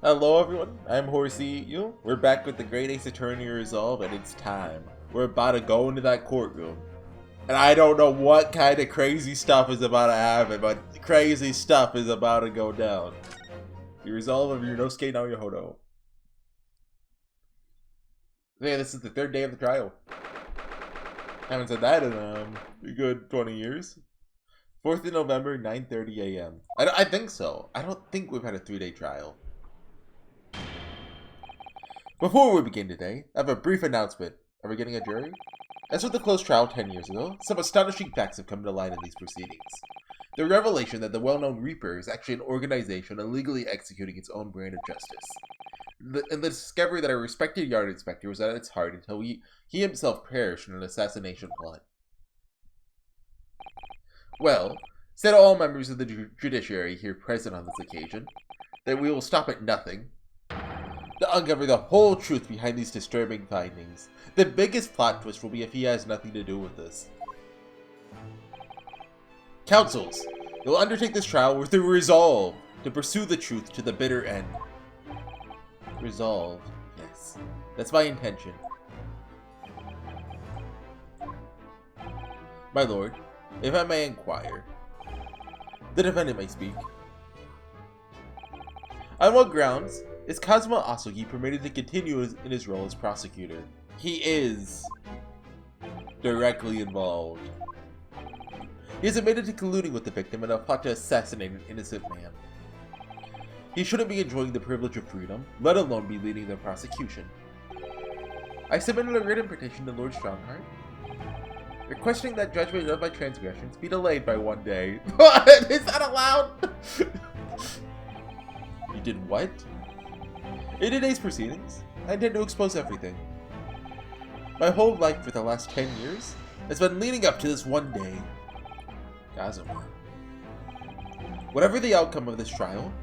Hello everyone, I'm HorseyEatYou. We're back with the Great Ace Attorney Resolve, and it's time. We're about to go into that courtroom. And I don't know what kind of crazy stuff is about to happen, but crazy stuff is about to go down. The resolve of Ryunosuke Naruhodo. Yeah, this is the third day of the trial. I haven't said that in a good 20 years. 4th of November, 9:30 a.m. I think so. I don't think we've had a 3-day trial. Before we begin today, I have a brief announcement. Are we getting a jury? As with the closed trial 10 years ago, some astonishing facts have come to light in these proceedings. The revelation that the well-known Reaper is actually an organization illegally executing its own brand of justice. And the discovery that a respected yard inspector was at its heart until he himself perished in an assassination plot. Well, said all members of the judiciary here present on this occasion, that we will stop at nothing to uncover the whole truth behind these disturbing findings. The biggest plot twist will be if he has nothing to do with this. Counsels, you'll undertake this trial with the resolve to pursue the truth to the bitter end. Resolve, yes. That's my intention. My lord, if I may inquire. The defendant may speak. On what grounds is Kazuma Asugi permitted to continue in his role as prosecutor? He is directly involved. He is admitted to colluding with the victim in a plot to assassinate an innocent man. He shouldn't be enjoying the privilege of freedom, let alone be leading the prosecution. I submitted a written petition to Lord Strongheart, requesting that judgment of my transgressions be delayed by 1 day. What? Is that allowed? You did what? In today's proceedings, I intend to expose everything. My whole life for the last 10 years has been leading up to this one day. Kazuma. Whatever the outcome of this trial,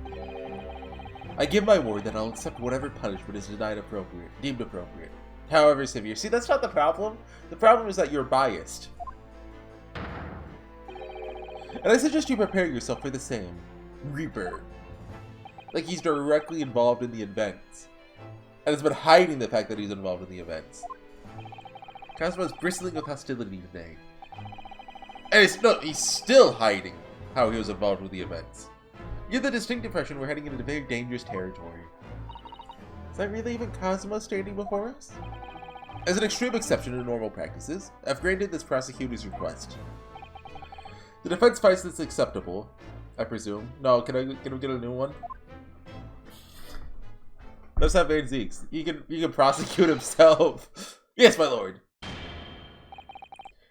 I give my word that I'll accept whatever punishment is deemed appropriate. However severe. See, that's not the problem. The problem is that you're biased. And I suggest you prepare yourself for the same. Reaper. Like he's directly involved in the events. And has been hiding the fact that he's involved in the events. Kazuma's bristling with hostility today. And he's still hiding how he was involved with the events. You get the distinct impression we're heading into very dangerous territory. Is that really even Kazuma standing before us? As an extreme exception to normal practices, I've granted this prosecutor's request. The defense finds this acceptable, I presume. No, can we get a new one? Let's have Van Zeeks. He can prosecute himself. Yes, my lord.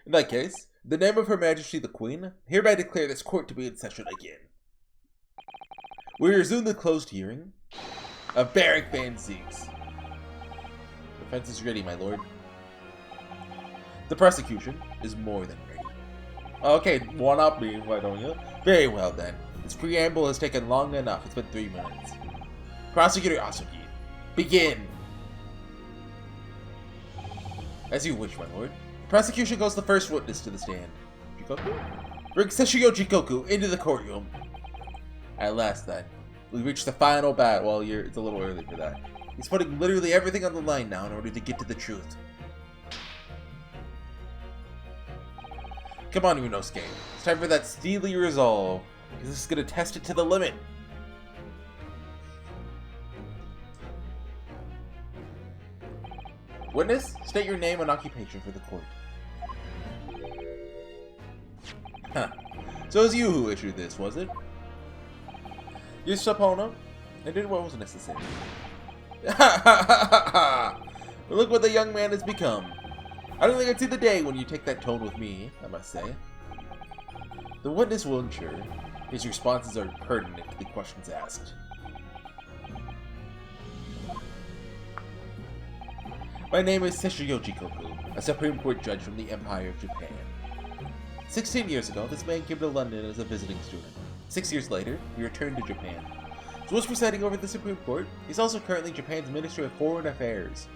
In that case, in the name of Her Majesty the Queen, hereby declare this court to be in session again. We resume the closed hearing of Barrack Van Zeeks. Defense is ready, my lord. The prosecution is more than ready. Okay, one up me, why don't you? Very well then. This preamble has taken long enough. It's been 3 minutes. Prosecutor Asugi, begin! As you wish, my lord. Prosecution goes the first witness to the stand. Jigoku? Bring Jigoku into the courtroom. At last, then. We reach the final battle. Well, it's a little early for that. He's putting literally everything on the line now in order to get to the truth. Come on, Ryunosuke. It's time for that steely resolve. Because this is going to test it to the limit. Witness, state your name and occupation for the court. Huh. So it was you who issued this, was it? Yes, opponent. I did what was necessary. But look what the young man has become. I don't think I'd see the day when you take that tone with me, I must say. The witness will ensure his responses are pertinent to the questions asked. My name is Jigoku, a Supreme Court judge from the Empire of Japan. 16 years ago, this man came to London as a visiting student. 6 years later, he returned to Japan. So was presiding over the Supreme Court. He's also currently Japan's Minister of Foreign Affairs.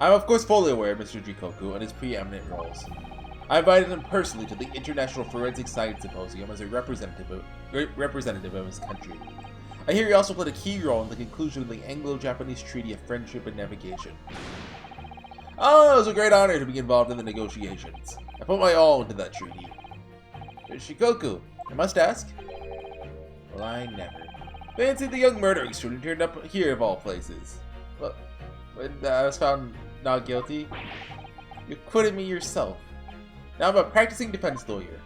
I'm of course fully aware of Mr. Jigoku and his preeminent roles. I invited him personally to the International Forensic Science Symposium as a representative of his country. I hear you also played a key role in the conclusion of the Anglo-Japanese Treaty of Friendship and Navigation. Oh, it was a great honor to be involved in the negotiations. I put my all into that treaty. Jigoku, I must ask. Well, I never. Fancy the young murdering student turned up here of all places. Well, when I was found not guilty, you acquitted me yourself. Now I'm a practicing defense lawyer.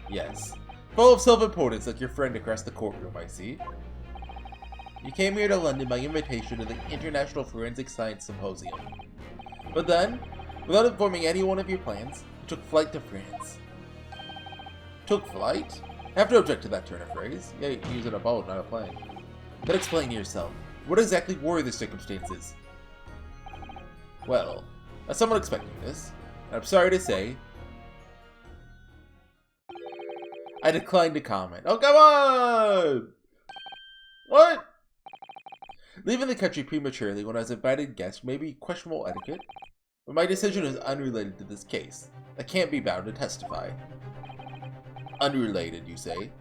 Yes. Full of self-importance like your friend across the courtroom, I see. You came here to London by invitation to the International Forensic Science Symposium. But then, without informing anyone of your plans, you took flight to France. Took flight? I have to object to that turn of phrase. Yeah, you're using a boat, not a plane. But explain yourself. What exactly were the circumstances? Well, I was somewhat expecting this, and I'm sorry to say, I declined to comment. Oh, come on! What? Leaving the country prematurely when I was invited guest may be questionable etiquette, but my decision is unrelated to this case. I can't be bound to testify. Unrelated, you say?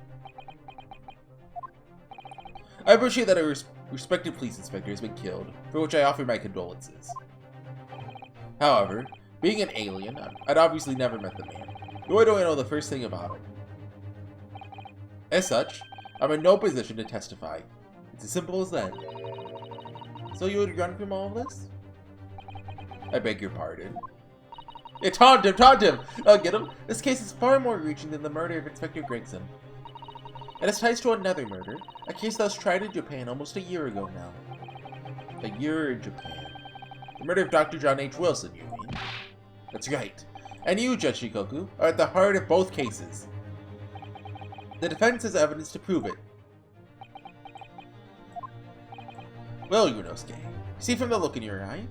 I appreciate that a respected police inspector has been killed, for which I offer my condolences. However, being an alien, I'd obviously never met the man, nor do I know the first thing about him. As such, I'm in no position to testify. It's as simple as that. So you would run from all of this? I beg your pardon. Yeah, taunt him! I'll get him! This case is far more reaching than the murder of Inspector Gregson. It has ties to another murder, a case that was tried in Japan almost a year ago now. A year in Japan. The murder of Dr. John H. Wilson, you mean? That's right. And you, Judge Jigoku, are at the heart of both cases. The defense has evidence to prove it. Well, Yunosuke, see from the look in your eye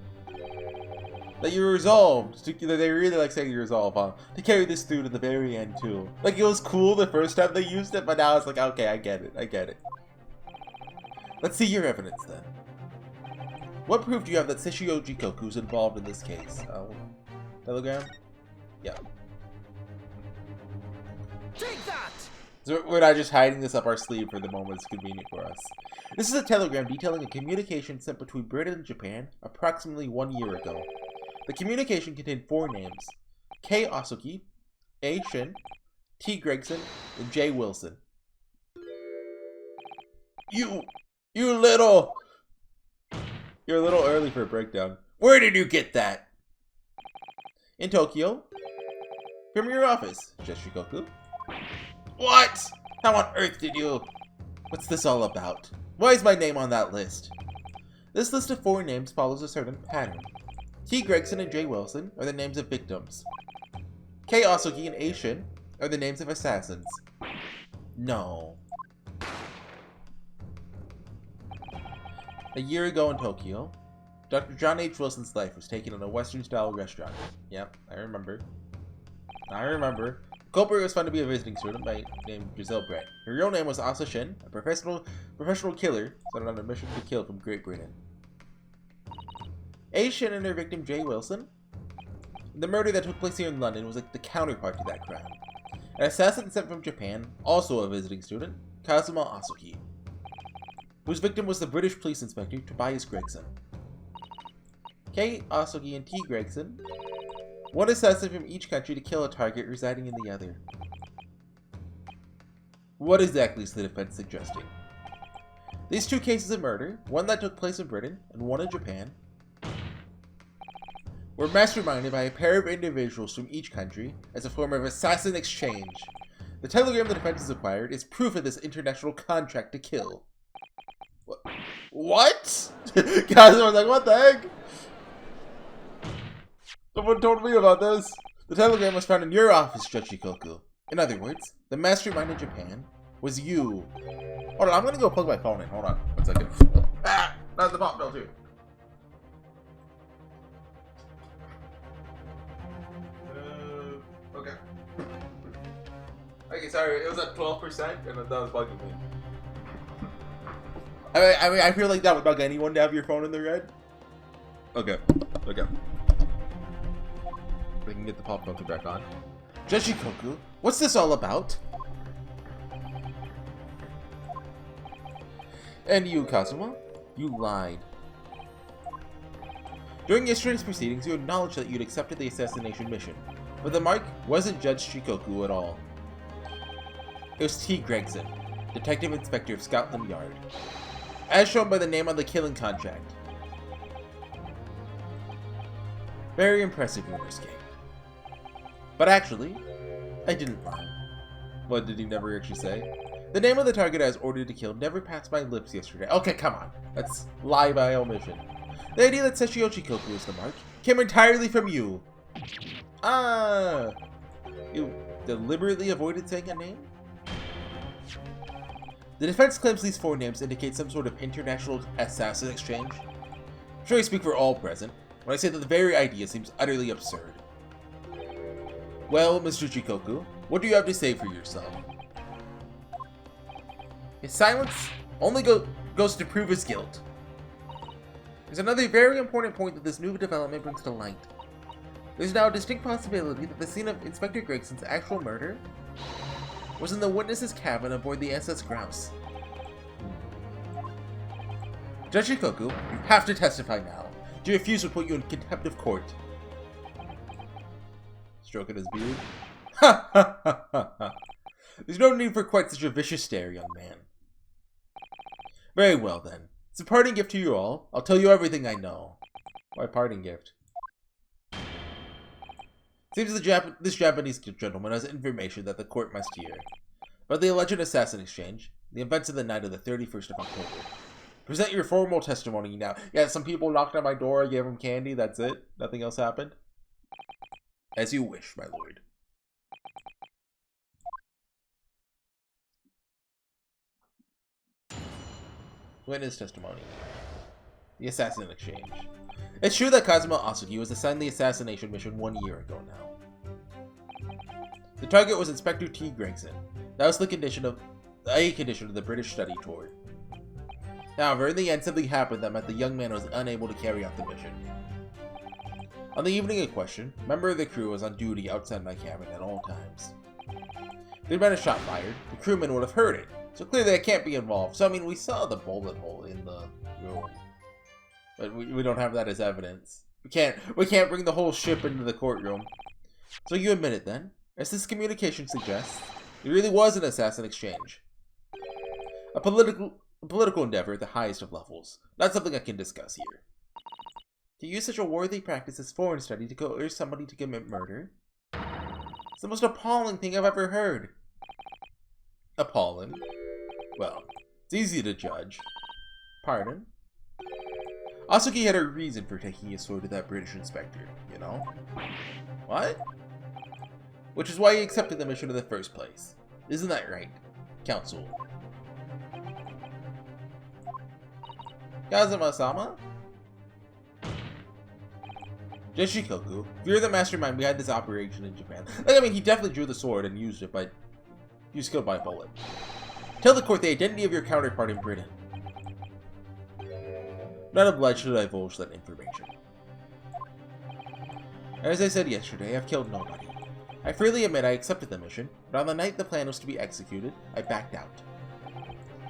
that you're resolved. They really like saying you're resolved, huh? To carry this through to the very end, too. Like, it was cool the first time they used it, but now it's like, okay, I get it. Let's see your evidence, then. What proof do you have that Sashio Jigoku is involved in this case? Telegram? Yeah. Take that! So we're not just hiding this up our sleeve for the moment it's convenient for us. This is a telegram detailing a communication sent between Britain and Japan approximately 1 year ago. The communication contained 4 names: K. Asuki, A. Shin, T. Gregson, and J. Wilson. You're a little early for a breakdown. Where did you get that? In Tokyo. From your office, Judge Jigoku. What? How on earth did you... What's this all about? Why is my name on that list? This list of 4 names follows a certain pattern. T. Gregson and J. Wilson are the names of victims. K. Asuki and A. Shin are the names of assassins. No. A year ago in Tokyo, Dr. John H. Wilson's life was taken in a Western-style restaurant. Yep, I remember. The culprit was found to be a visiting student named Giselle Brett. Her real name was Asa Shin, a professional killer sent on a mission to kill from Great Britain. A. Shin and her victim J. Wilson. The murder that took place here in London was like the counterpart to that crime. An assassin sent from Japan, also a visiting student, Kazuma Asuki, whose victim was the British police inspector Tobias Gregson. K. Asuki and T. Gregson, one assassin from each country to kill a target residing in the other. What exactly is the defense suggesting? These 2 cases of murder, one that took place in Britain and one in Japan, were masterminded by a pair of individuals from each country as a form of assassin exchange. The telegram the defense has acquired is proof of this international contract to kill. What? Guys, I was like, what the heck? Someone told me about this. The telegram was found in your office, Judge Jigoku. In other words, the mastermind in Japan was you. Hold on, I'm gonna go plug my phone in. Hold on, 1 second. Ah, that's the pop bill too. Okay. Okay, sorry, it was at 12% and that was bugging me. I mean, I feel like that would bug anyone to have your phone in the red. Okay. We can get the pop filter back on. Judge Jigoku, what's this all about? And you, Kazuma? You lied. During yesterday's proceedings, you acknowledged that you'd accepted the assassination mission, but the mark wasn't Judged Jigoku at all. It was T. Gregson, Detective Inspector of Scotland Yard, as shown by the name on the killing contract. Very impressive, Yonosuke. But actually, I didn't lie. What did he never actually say? The name of the target I was ordered to kill never passed my lips yesterday. Okay, come on. That's lie by omission. The idea that Sessho Jigoku was the mark came entirely from you. Ah! You deliberately avoided saying a name? The defense claims these four names indicate some sort of international assassin exchange. I'm sure I speak for all present when I say that the very idea seems utterly absurd. Well, Mr. Jigoku, what do you have to say for yourself? His silence only goes to prove his guilt. There's another very important point that this new development brings to light. There's now a distinct possibility that the scene of Inspector Gregson's actual murder was in the witness's cabin aboard the SS Grouse. Judge Jigoku, you have to testify now. To refuse would put you in contempt of court. Stroking his beard. Ha ha ha ha ha. There's no need for quite such a vicious stare, young man. Very well then. It's a parting gift to you all. I'll tell you everything I know. Why parting gift? Seems this Japanese gentleman has information that the court must hear. About the alleged assassin exchange, the events of the night of the 31st of October. Present your formal testimony now. Yeah, some people knocked on my door, I gave them candy, that's it? Nothing else happened? As you wish, my lord. Witness testimony. The assassin exchange. It's true that Kazuma Asuki was assigned the assassination mission 1 year ago now. The target was Inspector T. Gregson. That was a condition of the British study tour. However, in the end, something happened that meant the young man was unable to carry out the mission. On the evening in question, a member of the crew was on duty outside my cabin at all times. If there'd been a shot fired, the crewman would have heard it, so clearly I can't be involved. So I mean, we saw the bullet hole in the room, but we don't have that as evidence. We can't bring the whole ship into the courtroom. So you admit it then, as this communication suggests, it really was an assassin exchange. A political endeavor at the highest of levels. Not something I can discuss here. To use such a worthy practice as foreign study to coerce somebody to commit murder? It's the most appalling thing I've ever heard. Appalling? Well, it's easy to judge. Pardon? Asuki had a reason for taking his sword to that British inspector, you know? What? Which is why he accepted the mission in the first place. Isn't that right, Counsel? Kazuma-sama? Judge Jigoku, if you're the mastermind behind this operation in Japan. Like, I mean, he definitely drew the sword and used it, but he was killed by a bullet. Tell the court the identity of your counterpart in Britain. Not obliged to divulge that information. As I said yesterday, I've killed nobody. I freely admit I accepted the mission, but on the night the plan was to be executed, I backed out.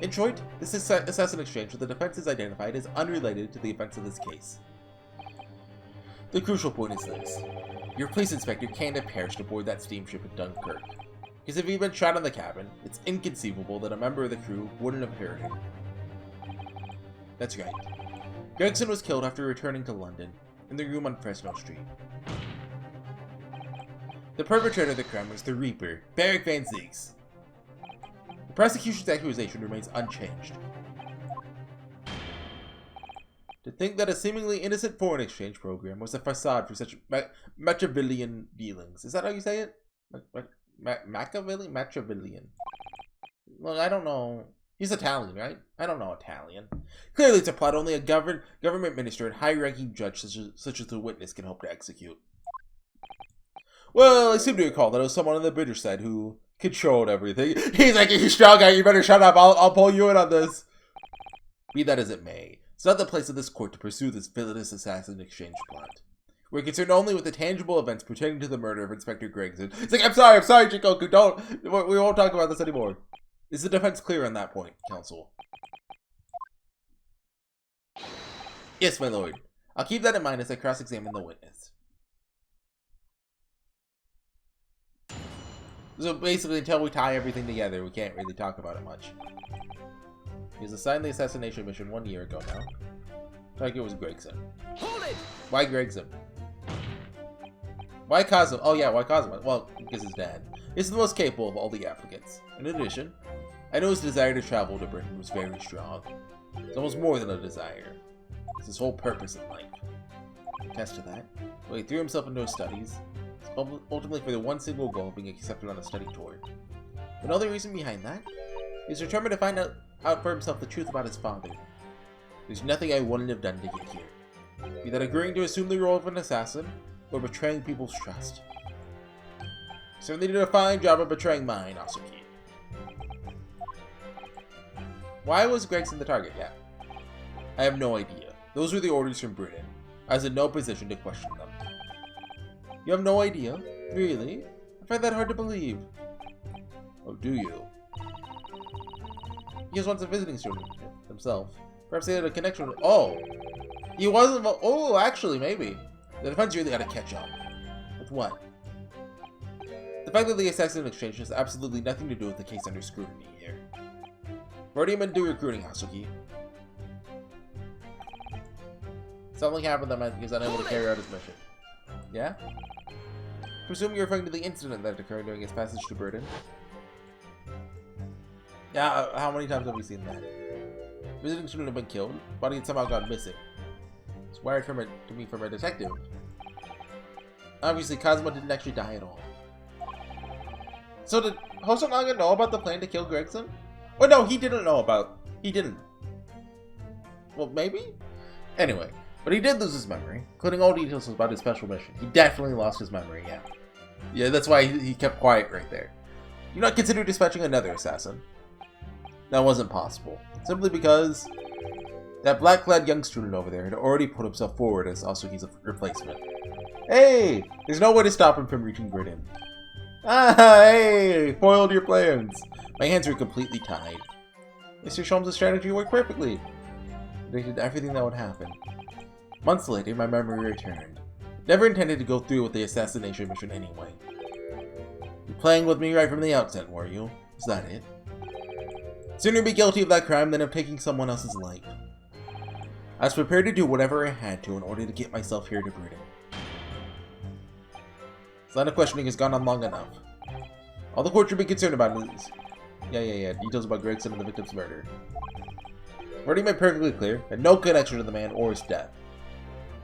In short, this assassin exchange with the defense is identified as unrelated to the events of this case. The crucial point is this. Your police inspector can't have perished aboard that steamship at Dunkirk. Because if he'd been shot in the cabin, it's inconceivable that a member of the crew wouldn't have heard him. That's right. Gregson was killed after returning to London, in the room on Fresno Street. The perpetrator of the crime was the Reaper, Barrick Van Zieks. The prosecution's accusation remains unchanged. To think that a seemingly innocent foreign exchange program was a facade for such Machiavellian dealings. Is that how you say it? Machiavellian? Machiavellian. Well, I don't know. He's Italian, right? I don't know Italian. Clearly it's a plot only a government minister and high-ranking judge such as the witness can hope to execute. Well, I seem to recall that it was someone on the British side who controlled everything. He's like, you strong guy, you better shut up, I'll pull you in on this. Be that as it may, it's not the place of this court to pursue this villainous assassin exchange plot. We're concerned only with the tangible events pertaining to the murder of Inspector Gregson. It's like, I'm sorry, Jigoku, we won't talk about this anymore. Is the defense clear on that point, counsel? Yes, my lord. I'll keep that in mind as I cross-examine the witness. So basically, until we tie everything together, we can't really talk about it much. He was assigned the assassination mission 1 year ago now. Target was Gregson. Hold it! Why Gregson? Why Cosmo? Oh yeah, why Cosmo? Well, because his dad is the most capable of all the applicants. In addition, I know his desire to travel to Britain was very strong. It's almost more than a desire. It's his whole purpose in life. Attest to that. Well, he threw himself into his studies, ultimately for the one single goal of being accepted on a study tour. Another reason behind that is determined to find out for himself the truth about his father. There's nothing I wouldn't have done to get here. Be that agreeing to assume the role of an assassin, or betraying people's trust. You certainly did a fine job of betraying mine, Asuki. Why was Gregson the target yet? I have no idea. Those were the orders from Britain. I was in no position to question them. You have no idea? Really? I find that hard to believe. Oh, do you? He was once a visiting student himself. Perhaps they had a connection with— Oh! He wasn't— Oh, actually, maybe. The defense really had to catch up. With what? The fact that the assassin exchange has absolutely nothing to do with the case under scrutiny here. Already been doing recruiting, Asuki. Something happened that meant he was unable to carry out his mission. Yeah? Presume you're referring to the incident that occurred during his passage to Britain. Yeah, how many times have we seen that? Visiting student had been killed, body had somehow gone missing. It's wired to me from a detective. Obviously, Cosmo didn't actually die at all. So did Hosonaga know about the plan to kill Gregson? Oh no, he didn't know about— He didn't. Well, maybe? Anyway, but he did lose his memory, including all details about his special mission. He definitely lost his memory, yeah. Yeah, that's why he kept quiet right there. Do not consider dispatching another assassin. That wasn't possible. Simply because that black-clad young student over there had already put himself forward as Asuki's replacement. Hey! There's no way to stop him from reaching Britain. Ah, hey! Foiled your plans. My hands were completely tied. Mr. Sholmes' strategy worked perfectly. I predicted everything that would happen. Months later, my memory returned. Never intended to go through with the assassination mission anyway. You're playing with me right from the outset, were you? Is that it? Sooner be guilty of that crime than of taking someone else's life. I was prepared to do whatever I had to in order to get myself here to Britain. This line of questioning has gone on long enough. All the court should be concerned about is— Yeah, details about Gregson and the victim's murder. I've already made perfectly clear that no connection to the man or his death.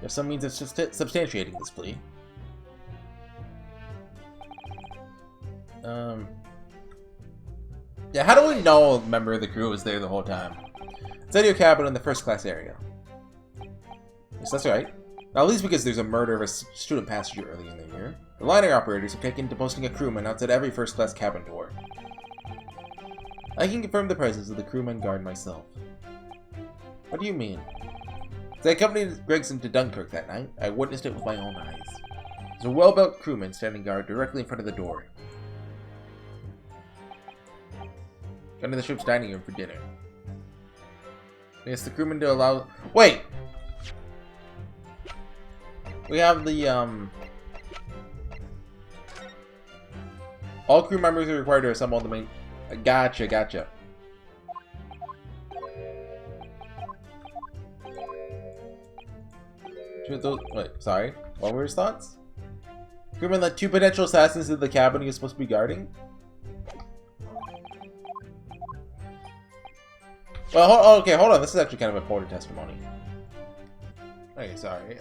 There's some means of substantiating this plea. Yeah, how do we know a member of the crew was there the whole time? It's at your cabin in the first class area. Yes, that's right. Not least because there's a murder of a student passenger early in the year. The liner operators have taken to posting a crewman outside every first class cabin door. I can confirm the presence of the crewman guard myself. What do you mean? As I accompanied Gregson to Dunkirk that night, I witnessed it with my own eyes. There's a well-built crewman standing guard directly in front of the door. Gone to the ship's dining room for dinner. I asked the crewman to allow— Wait! We have the, all crew members are required to assemble the main— Gotcha. Wait, sorry. What were his thoughts? Crewman let 2 potential assassins into the cabin he was supposed to be guarding? Well, okay, hold on. This is actually kind of important testimony. Okay, sorry.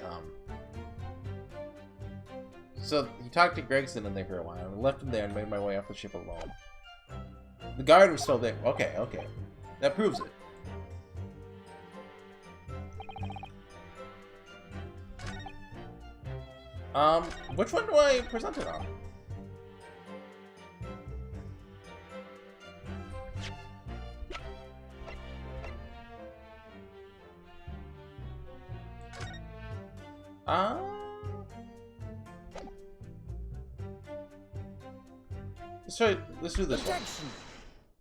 So, he talked to Gregson in there for a while. I left him there and made my way off the ship alone. The guard was still there. Okay. That proves it. Which one do I present it on? Let's do this one.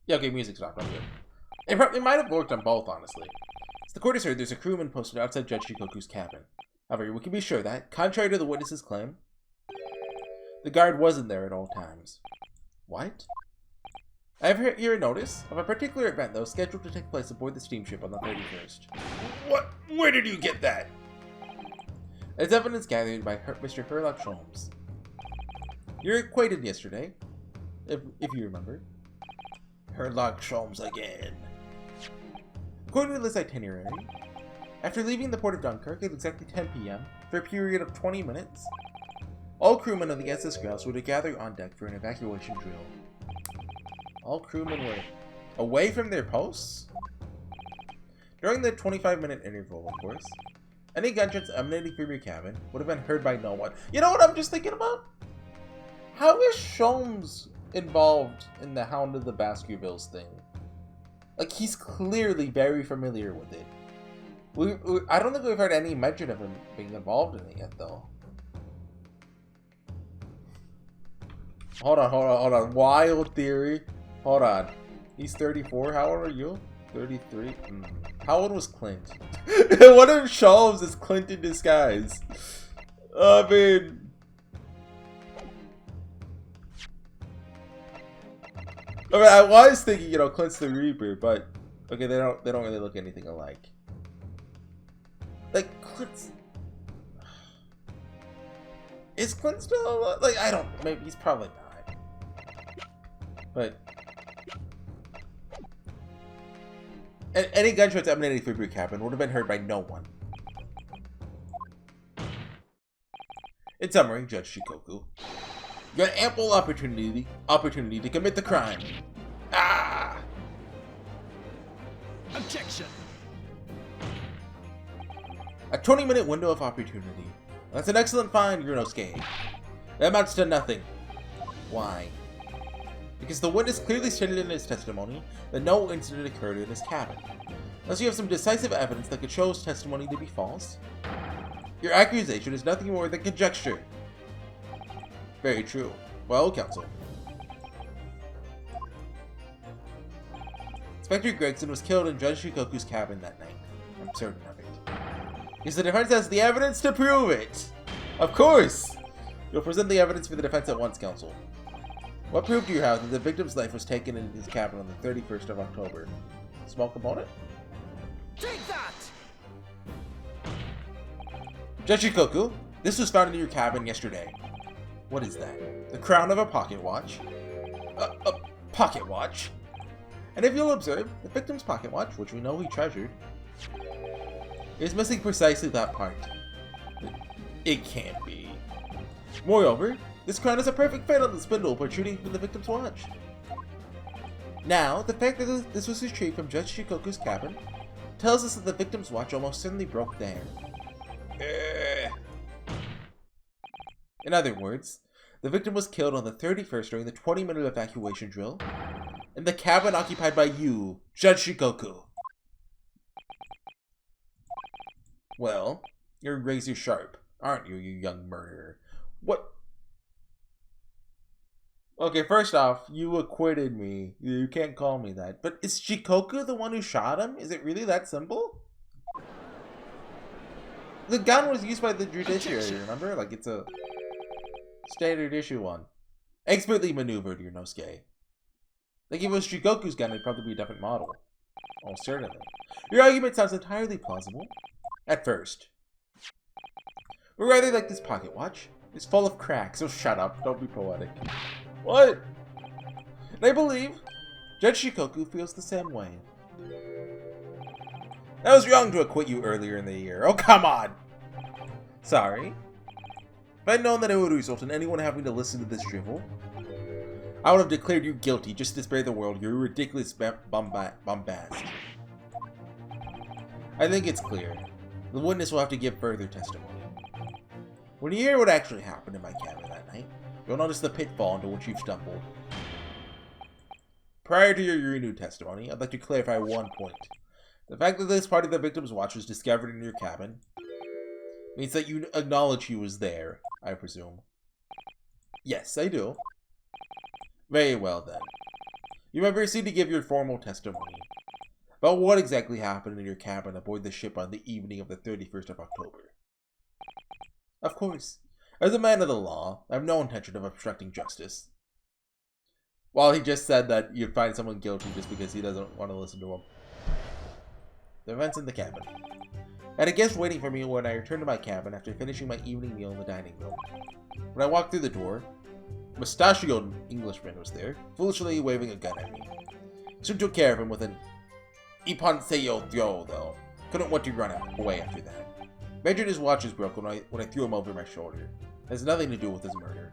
Yeah, okay, music's not good. It might have worked on both, honestly. The court has heard there's a crewman posted outside Judge Jigoku's cabin. However, we can be sure that, contrary to the witness's claim, the guard wasn't there at all times. What? I have here a notice of a particular event that was scheduled to take place aboard the steamship on the 31st. What? Where did you get that? As evidence gathered by Mr. Sherlock Holmes. You're acquainted yesterday, if you remember. Sherlock Holmes again. According to this itinerary, after leaving the port of Dunkirk at exactly 10 p.m. for a period of 20 minutes, all crewmen of the SS Grouse were to gather on deck for an evacuation drill. All crewmen were away from their posts? During the 25-minute interval, of course, any gunshots emanating from your cabin would have been heard by no one. You know what I'm just thinking about? How is Sholmes involved in the Hound of the Baskervilles thing? Like, he's clearly very familiar with it. I don't think we've heard any mention of him being involved in it yet, though. Hold on. Wild theory. Hold on. He's 34. How old are you? 33. How old was Clint? What if Sholmes is Clint in disguise? I mean, I was thinking, you know, Clint's the Reaper, but okay, they don't really look anything alike. Like, Clint's... Is Clint still alive? Like, I don't... Maybe he's probably not. But... Any gunshots emanating from your cabin would have been heard by no one. In summary, Judge Jigoku, you had ample opportunity to commit the crime. Ah! Objection! A 20-minute window of opportunity. That's an excellent find, Yunosuke. That amounts to nothing. Why? Because the witness clearly stated in his testimony that no incident occurred in his cabin. Unless you have some decisive evidence that could show his testimony to be false, your accusation is nothing more than conjecture. Very true. Well, counsel. Inspector Gregson was killed in Judge Jigoku's cabin that night. I'm certain of it. Because the defense has the evidence to prove it! Of course! You'll present the evidence for the defense at once, counsel. What proof do you have that the victim's life was taken in his cabin on the 31st of October? Small component? Take that! Judge Jigoku, this was found in your cabin yesterday. What is that? The crown of a pocket watch? A pocket watch? And if you'll observe, the victim's pocket watch, which we know he treasured, is missing precisely that part. It can't be. Moreover, this crown is a perfect fit on the spindle protruding from the victim's watch. Now, the fact that this was retrieved from Judge Jigoku's cabin tells us that the victim's watch almost certainly broke there. In other words, the victim was killed on the 31st during the 20-minute evacuation drill in the cabin occupied by you, Judge Jigoku. Well, you're razor sharp, aren't you, you young murderer? What? Okay, first off, you acquitted me. You can't call me that. But is Jigoku the one who shot him? Is it really that simple? The gun was used by the judiciary, remember? Like, it's a standard issue one. Expertly maneuvered, Yunosuke. Like, if it was Jigoku's gun, it'd probably be a different model. Oh, certainly. Your argument sounds entirely plausible. At first. But rather like this pocket watch. It's full of cracks, so shut up. Don't be poetic. What? And I believe Judge Jigoku feels the same way. I was wrong to acquit you earlier in the year. Oh, come on! Sorry. If I'd known that it would result in anyone having to listen to this drivel, I would have declared you guilty just to spare the world your ridiculous bombast. I think it's clear. The witness will have to give further testimony. When you hear what actually happened in my cabin that night, you'll notice the pitfall into which you've stumbled. Prior to your renewed testimony, I'd like to clarify one point. The fact that this part of the victim's watch was discovered in your cabin means that you acknowledge he was there, I presume. Yes, I do. Very well then. You may proceed to give your formal testimony. about what exactly happened in your cabin aboard the ship on the evening of the 31st of October. Of course, as a man of the law, I have no intention of obstructing justice. While he just said that you'd find someone guilty just because he doesn't want to listen to him. The events in the cabin. I had a guest waiting for me when I returned to my cabin after finishing my evening meal in the dining room. When I walked through the door, a mustachioed Englishman was there, foolishly waving a gun at me. Soon took care of him with an "HorseyEatYou" though. Couldn't want to run away after that. Measured his watch was broken when I threw him over my shoulder. It has nothing to do with his murder.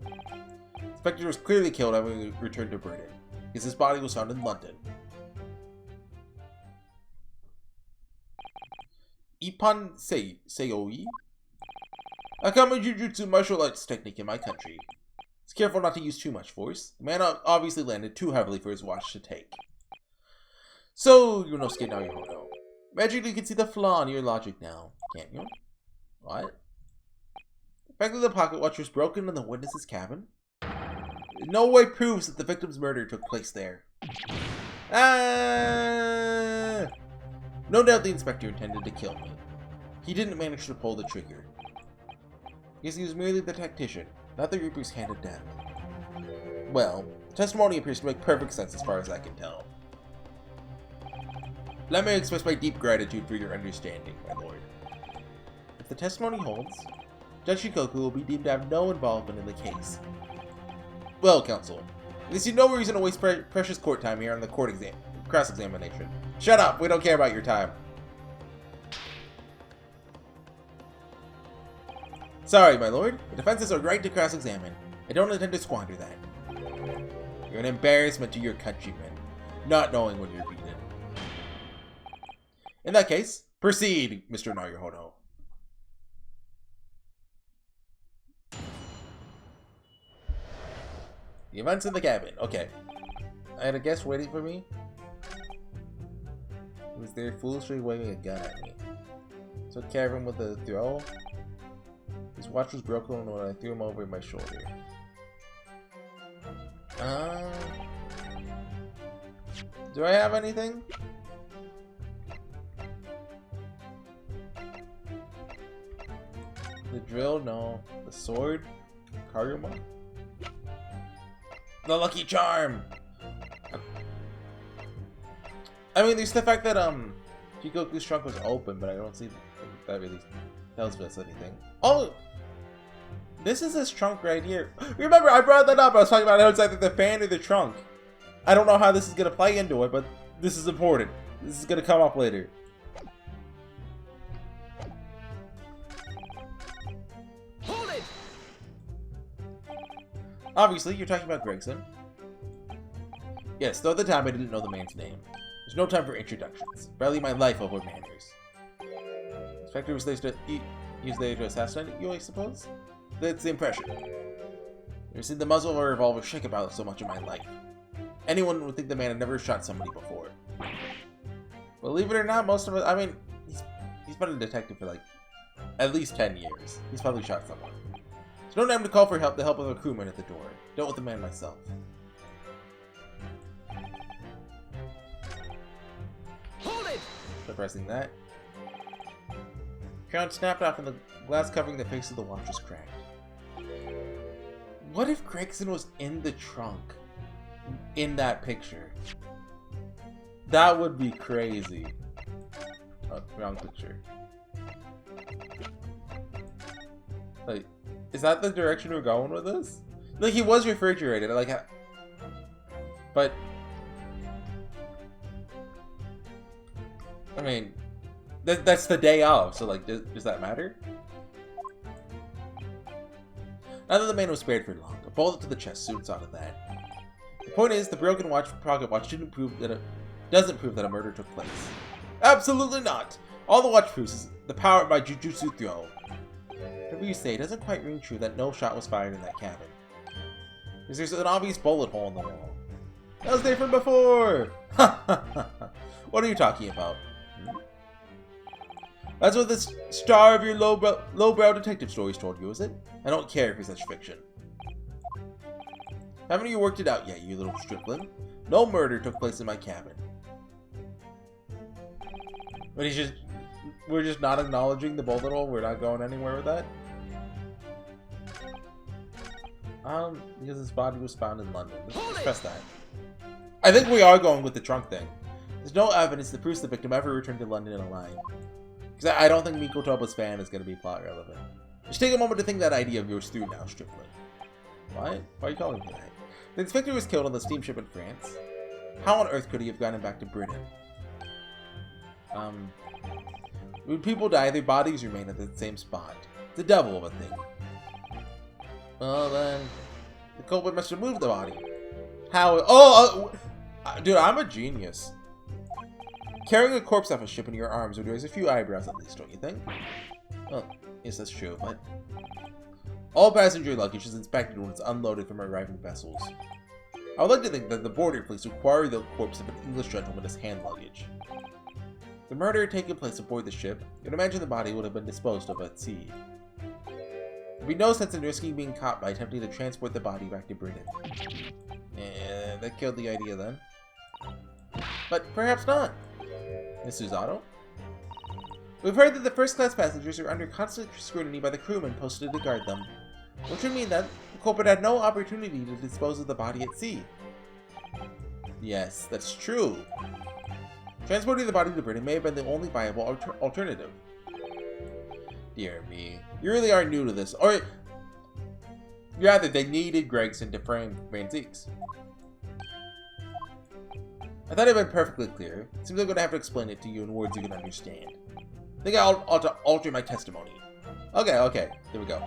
The inspector was clearly killed when we returned to Britain, because his body was found in London. HorseyEatYou? A common jujutsu martial arts technique in my country. It's careful not to use too much force. The man obviously landed too heavily for his watch to take. So, Yunosuke Naruhodo. Imagine you can see the flaw in your logic now, can't you? What? The fact that the pocket watch was broken in the witness's cabin? In no way proves that the victim's murder took place there. No doubt the inspector intended to kill me. He didn't manage to pull the trigger. Because he was merely the tactician, not the Reaper's hand of death. Well, the testimony appears to make perfect sense as far as I can tell. Let me express my deep gratitude for your understanding, my lord. If the testimony holds, Judge Jigoku will be deemed to have no involvement in the case. Well, counsel, we see no reason to waste precious court time here on the cross-examination. Shut up! We don't care about your time. Sorry, my lord. The defense has a right to cross-examine. I don't intend to squander that. You're an embarrassment to your countrymen, not knowing when you're beaten. In that case, proceed, Mr. Naruhodo. The events in the cabin. Okay. I had a guest waiting for me. He was there foolishly waving a gun at me. Took care of him with a throw. His watch was broken when I threw him over my shoulder. Do I have anything? The drill? No. The sword? Karuma? The lucky charm! I mean, there's the fact that, Jigoku's trunk was open, but I don't see that really tells us anything. Oh! This is his trunk right here. Remember, I brought that up. I was talking about how it's either the fan or the trunk. I don't know how this is going to play into it, but this is important. This is going to come up later. Hold it! Obviously, you're talking about Gregson. Yes, though at the time I didn't know the man's name. There's no time for introductions. Barely my life over manners. The inspector was there to assassinate you, I suppose? That's the impression. Never seen the muzzle of a revolver shake about so much in my life. Anyone would think the man had never shot somebody before. Believe it or not, most of us, I mean, he's been a detective for like at least 10 years. He's probably shot someone. There's no time to call for help. The help of a crewman at the door. Dealt with the man myself. Hold it! Suppressing that. Crown snapped off and the glass covering the face of the watch was cracked. What if Gregson was in the trunk? In that picture? That would be crazy. Oh, wrong picture. Like, is that the direction we're going with this? Like, he was refrigerated, like, but I mean, that's the day of, so like, does that matter? Neither the man was spared for long. A bullet to the chest soon saw to that. The point is, the broken pocket watch doesn't prove that a murder took place. Absolutely not! All the watch proves is the power of my jujutsu throw. Whatever you say, it doesn't quite ring true that no shot was fired in that cabin. Because there's an obvious bullet hole in the wall. That was there from before! What are you talking about? That's what the star of your lowbrow detective stories told you, is it? I don't care if it's such fiction. Haven't you worked it out yet, you little stripling? No murder took place in my cabin. But we're just not acknowledging the bullet hole. We're not going anywhere with that. Because his body was found in London. Let's press that. I think we are going with the trunk thing. There's no evidence that proves the victim ever returned to London alive. Because I don't think Mikotoba's fan is going to be plot relevant. Just take a moment to think that idea of yours through now, Stripling. What? Why are you calling me that? The inspector was killed on the steamship in France. How on earth could he have gotten back to Britain? When people die, their bodies remain at the same spot. It's the devil of a thing. Well then, the culprit must have moved the body. How? Dude, I'm a genius. Carrying a corpse off a ship in your arms would raise a few eyebrows at least, don't you think? Oh, yes, that's true, but... All passenger luggage is inspected when it's unloaded from arriving vessels. I would like to think that the border police require the corpse of an English gentleman as hand luggage. The murder had taken place aboard the ship, you'd imagine the body would have been disposed of at sea. There'd be no sense in risking being caught by attempting to transport the body back to Britain. That killed the idea then. But perhaps not. Miss Susato? We've heard that the first-class passengers are under constant scrutiny by the crewmen posted to guard them, which would mean that the culprit had no opportunity to dispose of the body at sea. Yes, that's true. Transporting the body to Britain may have been the only viable alternative. Dear me, you really are new to this, or rather, they needed Gregson to frame Van Zieks. I thought it had been perfectly clear. It seems I'm going to have to explain it to you in words you can understand. I think I'll alter my testimony. Okay, here we go.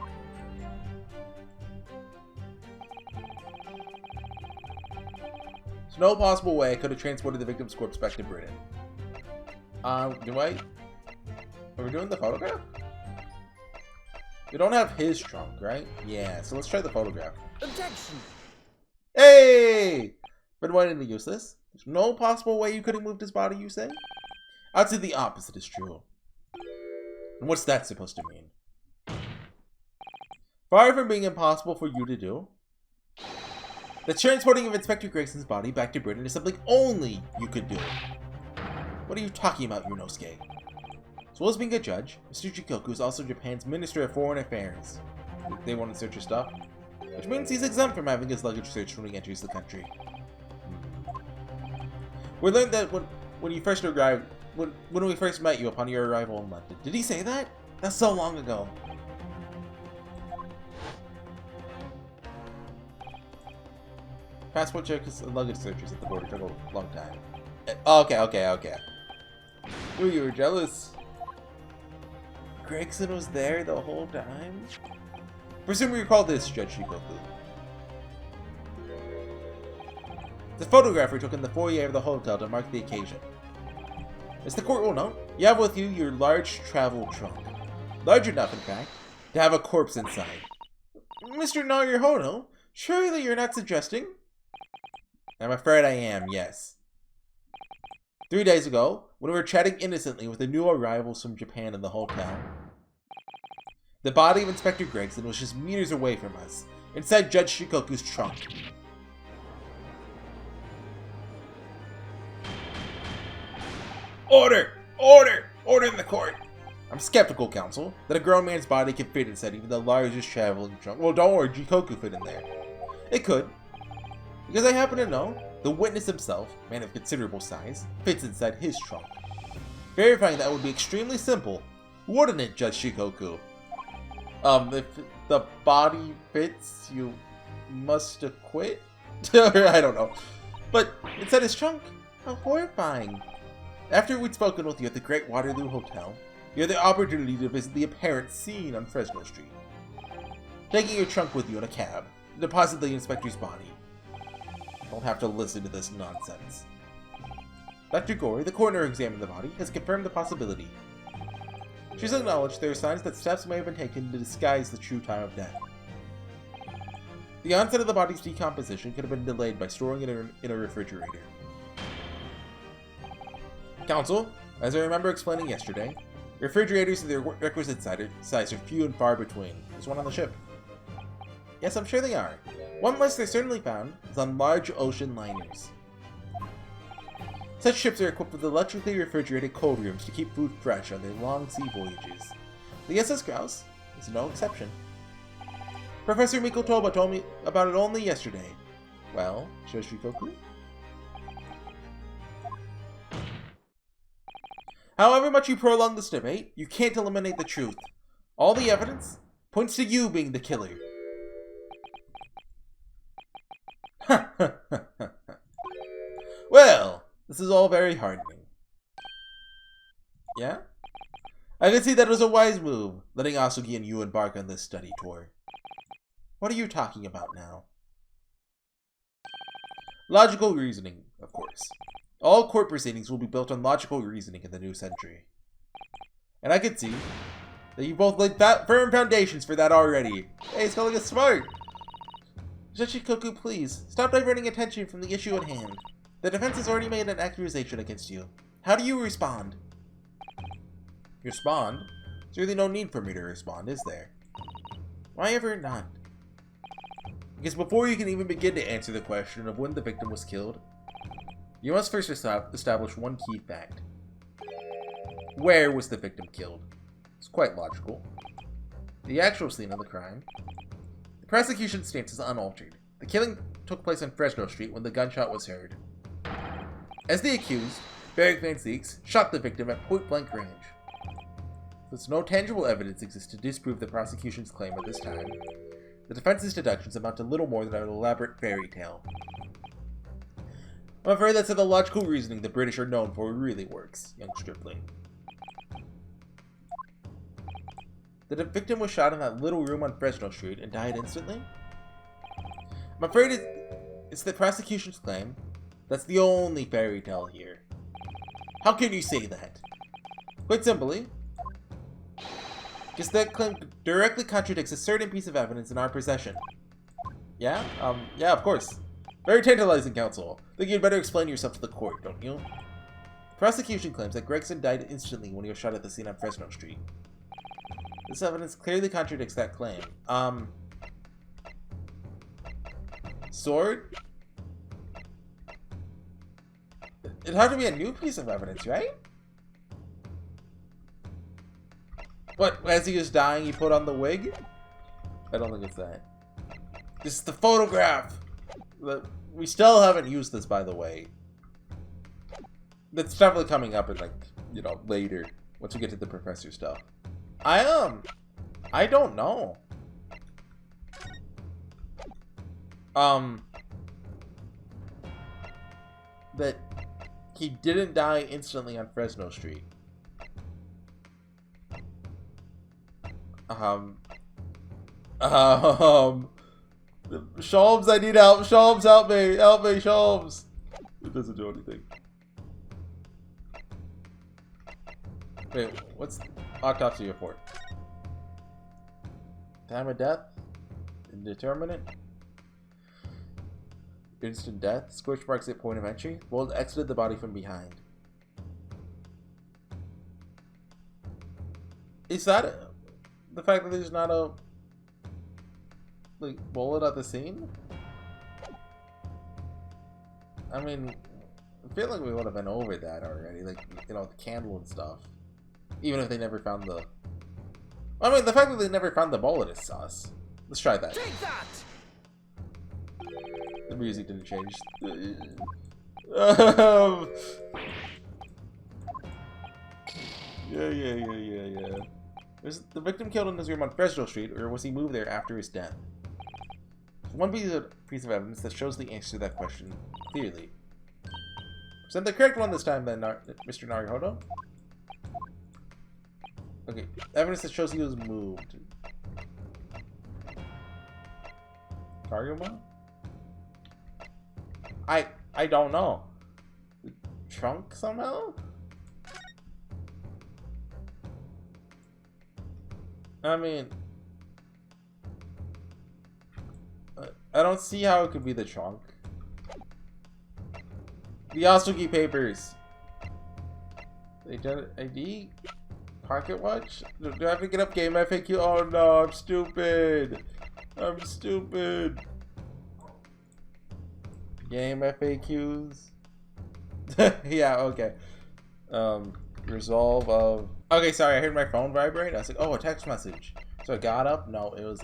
There's no possible way I could have transported the victim's corpse back to Britain. Do I? Are we doing the photograph? We don't have his trunk, right? Yeah, so let's try the photograph. Objection! Hey! Been wanting to use this. There's no possible way you could have moved his body, you say? I'd say the opposite is true. And what's that supposed to mean? Far from being impossible for you to do, the transporting of Inspector Gregson's body back to Britain is something only you could do. What are you talking about, Yunosuke? As well as being a judge, Mr. Jigoku is also Japan's Minister of Foreign Affairs. They want to search his stuff, which means he's exempt from having his luggage searched when he enters the country. We learned that when you first arrived, when we first met you upon your arrival in London. Did he say that? That's so long ago. Passport checks and luggage searches at the border took a long time. Okay. Ooh, you were jealous. Gregson was there the whole time? Presume you recall this, Judge Jigoku. The photographer took in the foyer of the hotel to mark the occasion. As the court will know, you have with you your large travel trunk. Large enough, in fact, to have a corpse inside. Mr. Naruhodo, surely you're not suggesting? I'm afraid I am, yes. 3 days ago, when we were chatting innocently with the new arrivals from Japan in the hotel, the body of Inspector Gregson was just meters away from us, inside Judge Jigoku's trunk. Order! Order! Order in the court! I'm skeptical, counsel, that a grown man's body can fit inside even the largest traveling trunk. Well, don't worry, Jigoku fit in there. It could. Because I happen to know, the witness himself, man of considerable size, fits inside his trunk. Verifying that would be extremely simple, wouldn't it, Judge Jigoku? If the body fits, you must acquit? I don't know. But inside his trunk? How horrifying. After we'd spoken with you at the Great Waterloo Hotel, you had the opportunity to visit the apparent scene on Fresno Street. Taking your trunk with you in a cab, to deposit the inspector's body. Don't have to listen to this nonsense. Dr. Gory, the coroner who examined the body, has confirmed the possibility. She's acknowledged there are signs that steps may have been taken to disguise the true time of death. The onset of the body's decomposition could have been delayed by storing it in a refrigerator. Counsel, as I remember explaining yesterday, refrigerators of their requisite size are few and far between. There's one on the ship. Yes, I'm sure they are. One place they're certainly found is on large ocean liners. Such ships are equipped with electrically refrigerated cold rooms to keep food fresh on their long sea voyages. The SS Grouse is no exception. Professor Mikotoba told me about it only yesterday. Well, Judge Jigoku? However much you prolong this debate, you can't eliminate the truth. All the evidence points to you being the killer. Well, this is all very heartening. Yeah? I can see that was a wise move, letting Asugi and you embark on this study tour. What are you talking about now? Logical reasoning, of course. All court proceedings will be built on logical reasoning in the new century. And I can see that you both laid firm foundations for that already. Hey, he's calling us smart! Judge Jigoku, please, stop diverting attention from the issue at hand. The defense has already made an accusation against you. How do you respond? Respond? There's really no need for me to respond, is there? Why ever not? Because before you can even begin to answer the question of when the victim was killed, you must first establish one key fact. Where was the victim killed? It's quite logical. The actual scene of the crime. The prosecution's stance is unaltered. The killing took place on Fresno Street when the gunshot was heard. As the accused, Barrick Van Zeeks shot the victim at point-blank range. Since no tangible evidence exists to disprove the prosecution's claim at this time, the defense's deductions amount to little more than an elaborate fairy tale. I'm afraid that's how the logical reasoning the British are known for really works, young stripling. The victim was shot in that little room on Fresno Street and died instantly? I'm afraid it's the prosecution's claim that's the only fairy tale here. How can you say that? Quite simply, because that claim directly contradicts a certain piece of evidence in our possession. Yeah? Yeah, of course. Very tantalizing, counsel. Think you'd better explain yourself to the court, don't you? The prosecution claims that Gregson died instantly when he was shot at the scene on Fresno Street. This evidence clearly contradicts that claim. Sword? It'd have to be a new piece of evidence, right? What, as he was dying, he put on the wig? I don't think it's that. This is the photograph! We still haven't used this, by the way. That's definitely coming up in, like, you know, later. Once we get to the professor stuff. I don't know. That he didn't die instantly on Fresno Street. Sholmes, I need help. Sholmes, help me. Help me, Sholmes. It doesn't do anything. Wait, what's the autopsy report? Time of death? Indeterminate? Instant death? Scorch marks at point of entry? Bullet exited the body from behind. Is that the fact that there's not a like bullet at the scene? I mean, I feel like we would have been over that already, like, you know, the candle and stuff. Even if they never found the... I mean, the fact that they never found the bullet is sus. Let's try that. Take that! The music didn't change. Yeah. Was the victim killed in his room on Fresno Street, or was he moved there after his death? One piece of evidence that shows the answer to that question clearly. Present the correct one this time, then, Mr. Naruhodo. Okay, evidence that shows he was moved. Kaguma? I don't know. The trunk somehow? I mean, I don't see how it could be the trunk. The Asugi papers. ID? Pocket watch? Do I have to get up game FAQ? Oh no, I'm stupid. I'm stupid. Game FAQs. Yeah, okay. Resolve of... Okay, sorry, I heard my phone vibrate. I was like, oh, a text message. So I got up. No, it was,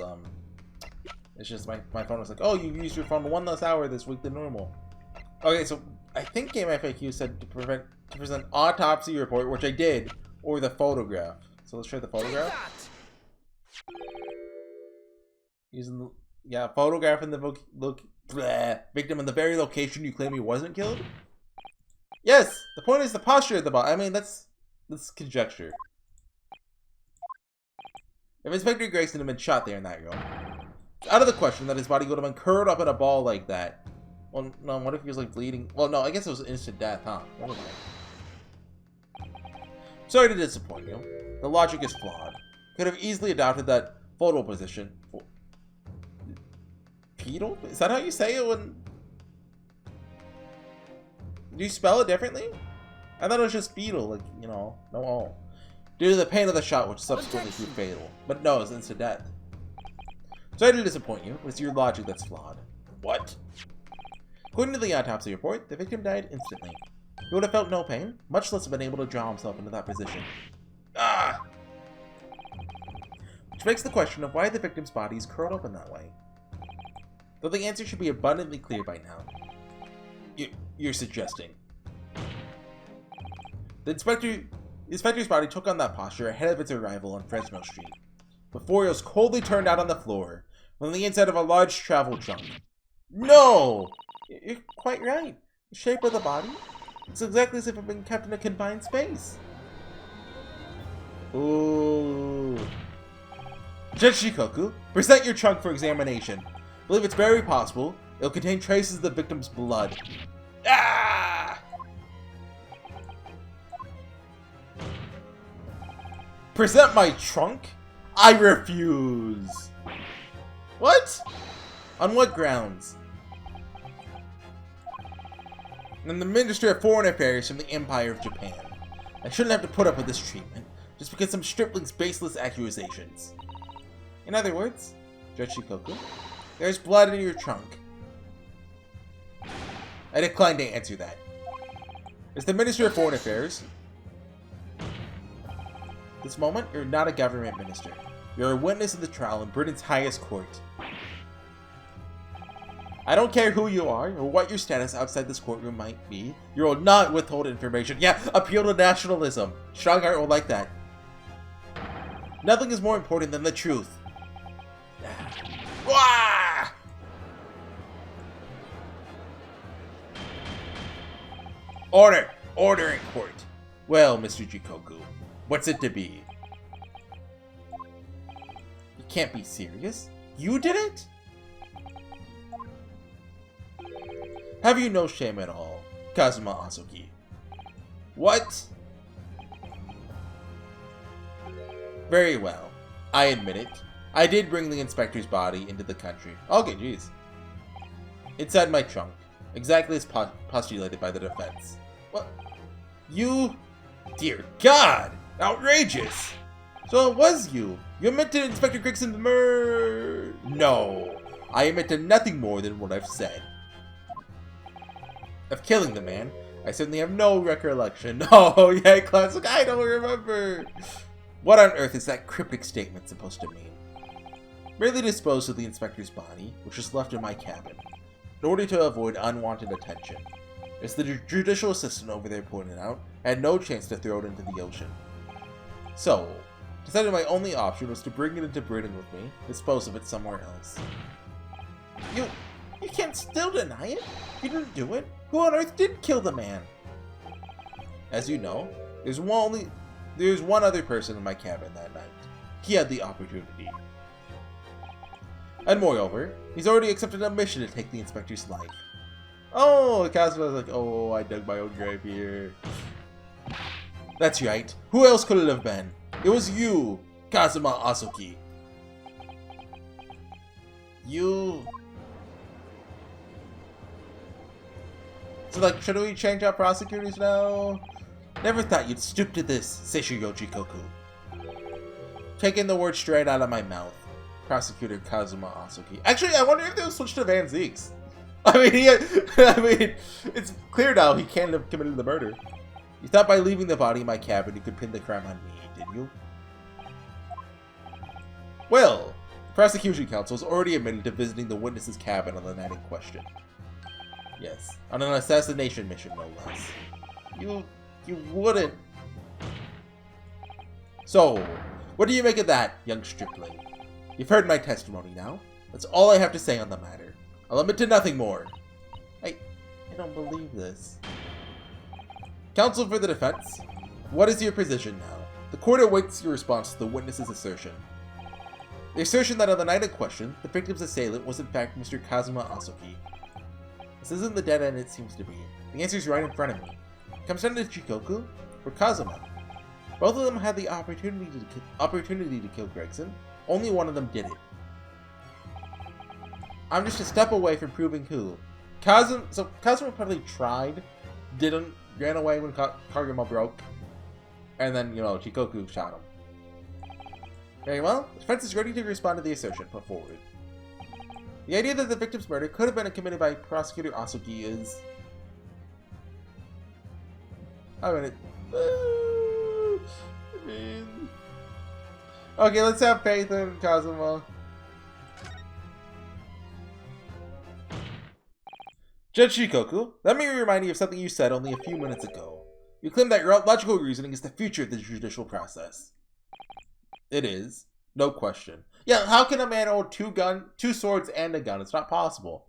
it's just my phone was like, oh, you used your phone 1 less hour this week than normal. Okay, so I think Game FAQ said to present autopsy report, which I did, or the photograph. So let's try the photograph. Using the... Yeah, photographing the victim in the very location you claim he wasn't killed? Yes! The point is the posture of the body. I mean, that's conjecture. If Inspector Grayson had been shot there in that room, it's out of the question that his body would have been curled up in a ball like that. Well, no, what if he was like bleeding? Well, no, I guess it was instant death, huh? Sorry to disappoint you. The logic is flawed. Could have easily adopted that photo position. Pedal? Is that how you say it when... Do you spell it differently? I thought it was just fetal, like, you know, no O. Due to the pain of the shot, which subsequently proved fatal. But no, it's instant death. Sorry to disappoint you, but it's your logic that's flawed. What? According to the autopsy report, the victim died instantly. He would have felt no pain, much less have been able to draw himself into that position. Ah! Which begs the question of why the victim's body is curled up in that way. Though the answer should be abundantly clear by now. You're suggesting. The inspector's body took on that posture ahead of its arrival on Fresno Street, before it was coldly turned out on the floor, on the inside of a large travel trunk. No! You're quite right. The shape of the body, it's exactly as if it had been kept in a confined space. Ooh. Judge Jigoku, present your trunk for examination. I believe it's very possible it'll contain traces of the victim's blood. Ah! Present my trunk? I refuse. What? On what grounds? I'm the Minister of Foreign Affairs from the Empire of Japan. I shouldn't have to put up with this treatment, just because some stripling's baseless accusations. In other words, Judge Jigoku, there's blood in your trunk. I decline to answer that. As the Minister of Foreign Affairs, this moment, you're not a government minister. You're a witness of the trial in Britain's highest court. I don't care who you are, or what your status outside this courtroom might be. You will not withhold information. Yeah, appeal to nationalism. Strongheart will like that. Nothing is more important than the truth. Wah! Order! Order in court. Well, Mr. Jigoku, what's it to be? You can't be serious. You did it? Have you no shame at all, Kazuma Asuki? What? Very well. I admit it. I did bring the inspector's body into the country. Okay, jeez. Inside my trunk. Exactly as postulated by the defense. What? You? Dear God! Outrageous! So it was you. You admit to Inspector Grigson's murder? No. I admit to nothing more than what I've said. Of killing the man, I certainly have no recollection. Oh, yeah, classic. I don't remember. What on earth is that cryptic statement supposed to mean? Merely disposed of the inspector's body, which was left in my cabin, in order to avoid unwanted attention. As the judicial assistant over there pointed out, I had no chance to throw it into the ocean. So, decided my only option was to bring it into Britain with me, dispose of it somewhere else. You can't still deny it? You didn't do it? Who on earth did kill the man? As you know, there's one other person in my cabin that night. He had the opportunity. And moreover, he's already accepted a mission to take the inspector's life. Oh, Kazuma was like, oh, I dug my own grave here. That's right. Who else could it have been? It was you, Kazuma Asuki. You... So like, should we change our prosecutors now? Never thought you'd stoop to this, Seishigo Jigoku. Taking the word straight out of my mouth. Prosecutor Kazuma Asuki. Actually, I wonder if they'll switch to Van Zeeks. I mean, it's clear now he can't have committed the murder. You thought by leaving the body in my cabin you could pin the crime on me, didn't you? Well, the prosecution counsel has already admitted to visiting the witness's cabin on the night in question. Yes, on an assassination mission, no less. You wouldn't. So, what do you make of that, young stripling? You've heard my testimony now. That's all I have to say on the matter. I'll admit to nothing more. I don't believe this. Counsel for the defense, what is your position now? The court awaits your response to the witness's assertion. The assertion that on the night in question, the victim's assailant was in fact Mr. Kazuma Asuki. This isn't the dead end it seems to be. The answer's right in front of me. It comes down to Jigoku or Kazuma. Both of them had the opportunity to kill Gregson. Only one of them did it. I'm just a step away from proving who. Kazuma probably tried, didn't, ran away when Kaguma broke, and then, Jigoku shot him. Very well, the defense is ready to respond to the assertion put forward. The idea that the victim's murder could have been committed by Prosecutor Asuki is... Okay, let's have faith in Kazuma. Judge Jigoku, let me remind you of something you said only a few minutes ago. You claim that your logical reasoning is the future of the judicial process. It is. No question. Yeah, how can a man own two swords and a gun? It's not possible.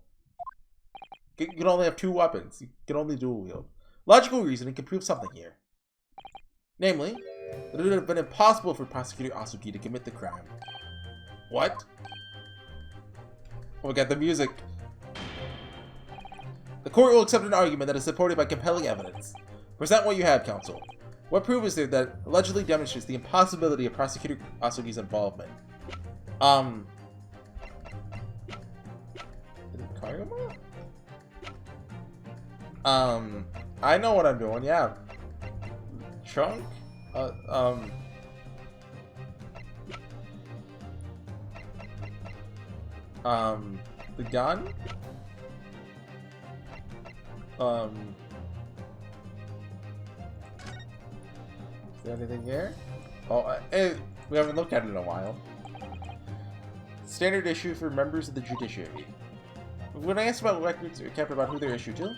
You can only have two weapons. You can only dual wield. Logical reasoning can prove something here. Namely, that it would have been impossible for Prosecutor Asuki to commit the crime. What? Oh my god, the music. The court will accept an argument that is supported by compelling evidence. Present what you have, counsel. What proof is there that allegedly demonstrates the impossibility of Prosecutor Asuki's involvement? Kaguma? I know what I'm doing, yeah. Trunk? The gun? Is there anything here? Oh, we haven't looked at it in a while. Standard issue for members of the judiciary. When I asked about records or kept about who they're issued to,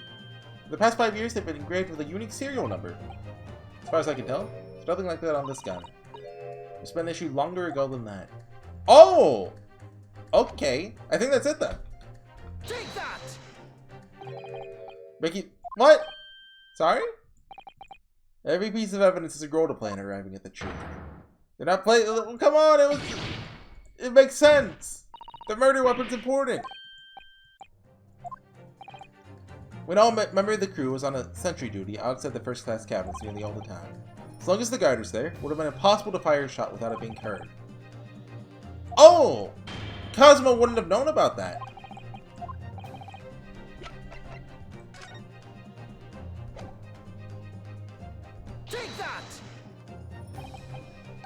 for the past 5 years they've been engraved with a unique serial number. As far as I can tell, there's nothing like that on this gun. It's been issued longer ago than that. Oh! Okay. I think that's it then. Take that! Mickey, what? Sorry? Every piece of evidence is a role to play in arriving at the truth. They're not playing. Come on, it makes sense. The murder weapon's important. When all member of the crew was on a sentry duty outside the first class cabins nearly all the time. As long as the guard was there, it would have been impossible to fire a shot without it being heard. Oh! Kazuma wouldn't have known about that. Take that!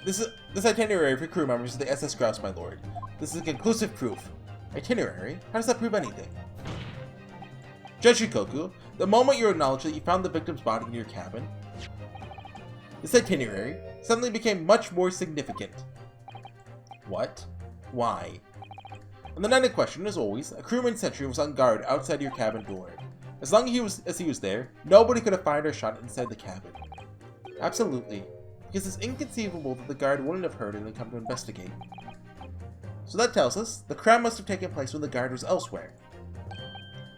This itinerary for crew members of the SS Grouse, my lord. This is conclusive proof. Itinerary? How does that prove anything? Judge Jigoku, the moment you acknowledge that you found the victim's body in your cabin, this itinerary suddenly became much more significant. What? Why? On the night in question, as always, a crewman sentry was on guard outside your cabin door. As long as he was there, nobody could have fired or shot inside the cabin. Absolutely. Because it's inconceivable that the guard wouldn't have heard it and come to investigate. So that tells us the crime must have taken place when the guard was elsewhere.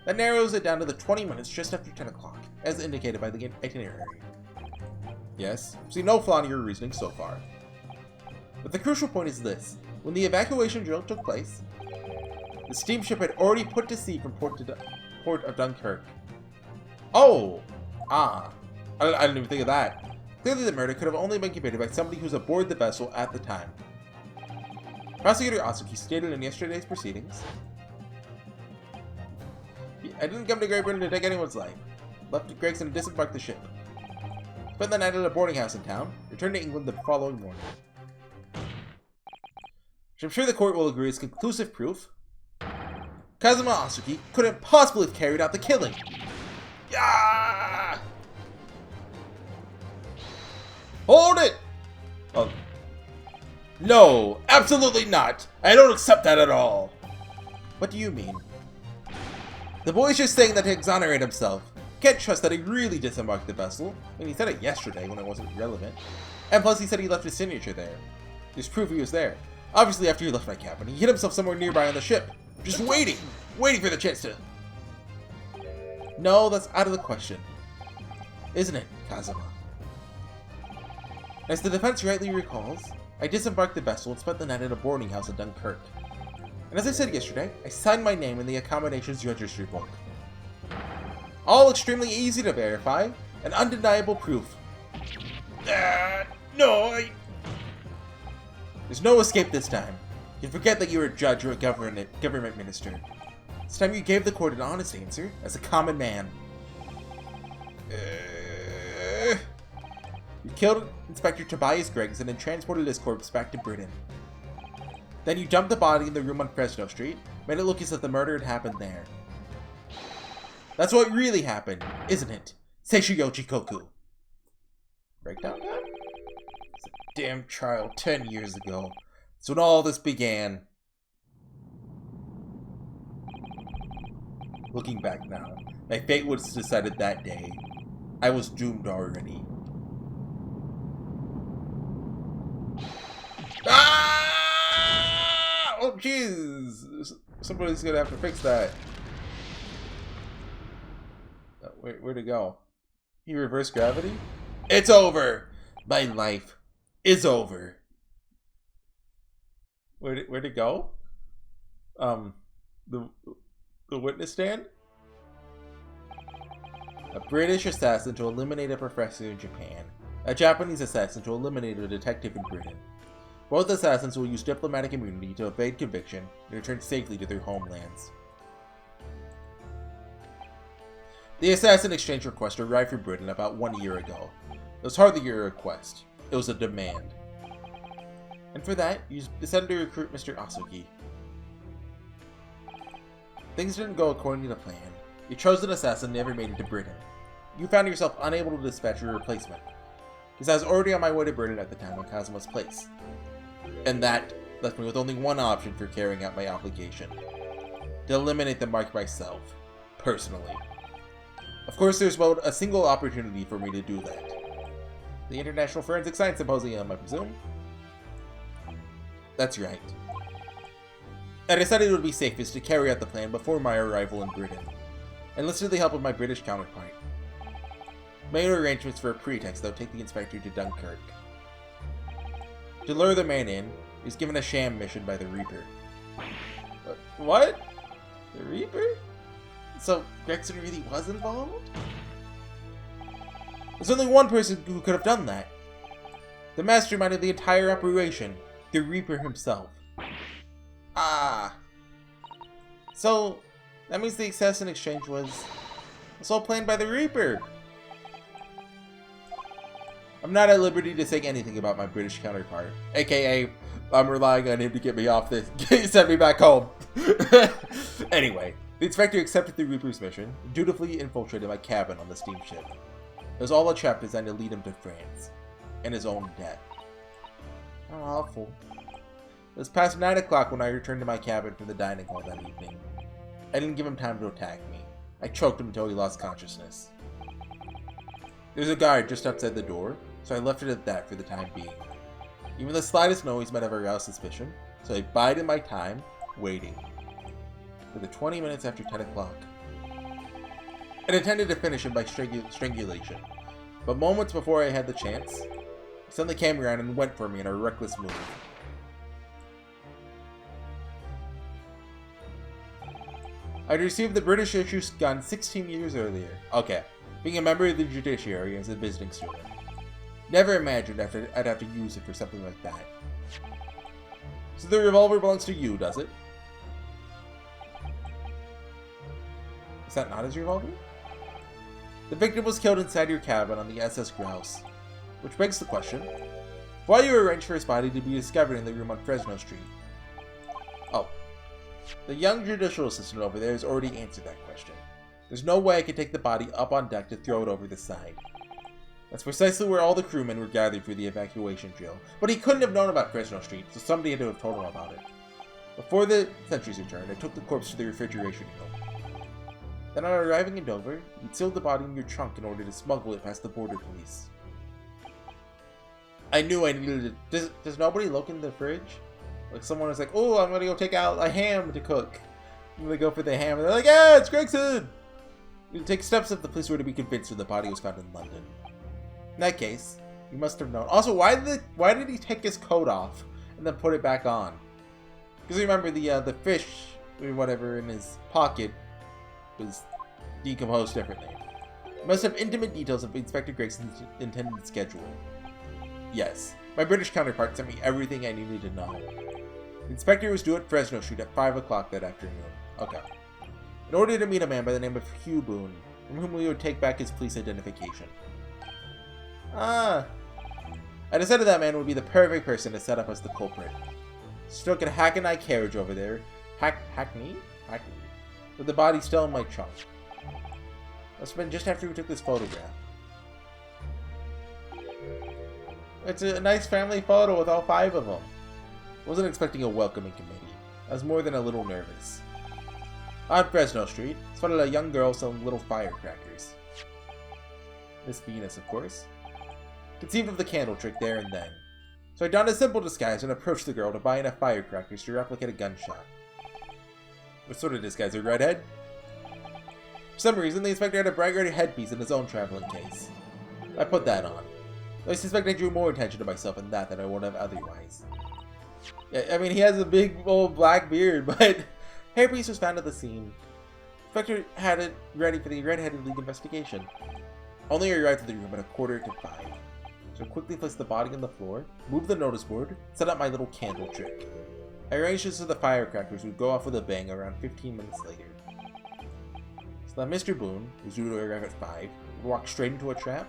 That narrows it down to the 20 minutes just after 10 o'clock, as indicated by the itinerary. Yes, see no flaw in your reasoning so far. But the crucial point is this. When the evacuation drill took place, the steamship had already put to sea from port of Dunkirk. Oh! I didn't even think of that. Clearly the murder could have only been committed by somebody who was aboard the vessel at the time. Prosecutor Asuki stated in yesterday's proceedings, I didn't come to Great Britain to take anyone's life. Left Gregson to disembark the ship. Spent the night at a boarding house in town. Returned to England the following morning. Which I'm sure the court will agree is conclusive proof. Kazuma Asuki couldn't possibly have carried out the killing. Yeah! Hold it! Oh. No, absolutely not. I don't accept that at all. What do you mean? The boy's just saying that to exonerate himself. Can't trust that he really disembarked the vessel. I mean, he said it yesterday when it wasn't relevant. And plus he said he left his signature there. There's proof he was there. Obviously after he left my cabin, he hid himself somewhere nearby on the ship. Just waiting for the chance to... No, that's out of the question. Isn't it, Kazuma? As the defense rightly recalls, I disembarked the vessel and spent the night at a boarding house in Dunkirk. And as I said yesterday, I signed my name in the accommodations registry book. All extremely easy to verify, and undeniable proof. No, There's no escape this time. You forget that you're a judge or a government minister. This time you gave the court an honest answer, as a common man. You killed Inspector Tobias Greggs and then transported his corpse back to Britain. Then you dumped the body in the room on Fresno Street, made it look as if the murder had happened there. That's what really happened, isn't it? Seishiyo Jigoku. Breakdown time? It's a damn trial 10 years ago. That's when all this began. Looking back now, my fate was decided that day. I was doomed already. Ah! Oh jeez! Somebody's gonna have to fix that. Where'd it go? He reversed gravity? It's over! My life is over. Where'd it go? The witness stand? A British assassin to eliminate a professor in Japan. A Japanese assassin to eliminate a detective in Britain. Both assassins will use diplomatic immunity to evade conviction and return safely to their homelands. The assassin exchange request arrived from Britain about 1 year ago. It was hardly a request, it was a demand. And for that, you decided to recruit Mr. Asuki. Things didn't go according to plan. Your chosen assassin never made it to Britain. You found yourself unable to dispatch your replacement, because I was already on my way to Britain at the time of Kazuma's place. And that left me with only one option for carrying out my obligation. To eliminate the mark myself, personally. Of course, there's about a single opportunity for me to do that. The International Forensic Science Symposium, I presume? That's right. I decided it would be safest to carry out the plan before my arrival in Britain. Enlisted the help of my British counterpart. Made arrangements for a pretext that would take the inspector to Dunkirk. To lure the man in, he was given a sham mission by the Reaper. What? The Reaper? So, Gregson really was involved? There's only one person who could have done that. The mastermind of the entire operation, the Reaper himself. Ah. So, that means the assassin exchange was all planned by the Reaper. I'm not at liberty to say anything about my British counterpart. AKA, I'm relying on him to get me off this, send me back home. Anyway, the inspector accepted the Reaper's mission and dutifully infiltrated my cabin on the steamship. It was all a trap designed to lead him to France, and his own death. How awful. It was past 9 o'clock when I returned to my cabin from the dining hall that evening. I didn't give him time to attack me. I choked him until he lost consciousness. There was a guard just outside the door, so I left it at that for the time being. Even the slightest noise might have aroused suspicion, so I bided my time, waiting. For the 20 minutes after 10 o'clock. I intended to finish him by strangulation, but moments before I had the chance, he suddenly came around and went for me in a reckless move. I'd received the British issue gun 16 years earlier. Okay, being a member of the judiciary as a visiting student. Never imagined I'd have to use it for something like that. So the revolver belongs to you, does it? Is that not his revolver? The victim was killed inside your cabin on the SS Grouse. Which begs the question, why you arranged for his body to be discovered in the room on Fresno Street? Oh. The young judicial assistant over there has already answered that question. There's no way I could take the body up on deck to throw it over the side. That's precisely where all the crewmen were gathered for the evacuation drill, but he couldn't have known about Fresno Street, so somebody had to have told him about it. Before the sentries returned, I took the corpse to the refrigeration room. Then on arriving in Dover, you sealed the body in your trunk in order to smuggle it past the border police. I knew I needed it. Does nobody look in the fridge? Like someone was like, oh, I'm gonna go take out a ham to cook. And they go for the ham and they're like, yeah, it's Gregson! You take steps if the police were to be convinced when the body was found in London. In that case, you must have known. Also, why did he take his coat off and then put it back on? Because remember, the fish or whatever in his pocket was decomposed differently. You must have intimate details of Inspector Gregson's intended schedule. Yes, my British counterpart sent me everything I needed to know. The inspector was due at Fresno Street at 5 o'clock that afternoon. Okay. In order to meet a man by the name of Hugh Boone, from whom we would take back his police identification. I decided that man would be the perfect person to set up as the culprit. Stuck in a Hackney carriage over there. Hackney? With the body still in my trunk. Must have been just after we took this photograph. It's a nice family photo with all 5 of them. Wasn't expecting a welcoming committee. I was more than a little nervous. On Fresno Street, spotted a young girl selling little firecrackers. Miss Venus, of course. Conceived of the candle trick there and then. So I donned a simple disguise and approached the girl to buy enough firecrackers to replicate a gunshot. What sort of disguise? A redhead? For some reason, the inspector had a bright red headpiece in his own traveling case. I put that on. I suspect I drew more attention to myself in that than I would have otherwise. Yeah, I mean, he has a big old black beard, but hairpiece was found at the scene. The inspector had it ready for the Red-Headed League investigation. Only arrived at the room at 4:45. So I quickly placed the body on the floor, moved the notice board, set up my little candle trick. I arranged this so the firecrackers would go off with a bang around 15 minutes later. So that Mr. Boone, who's due to arrive at 5, would walk straight into a trap.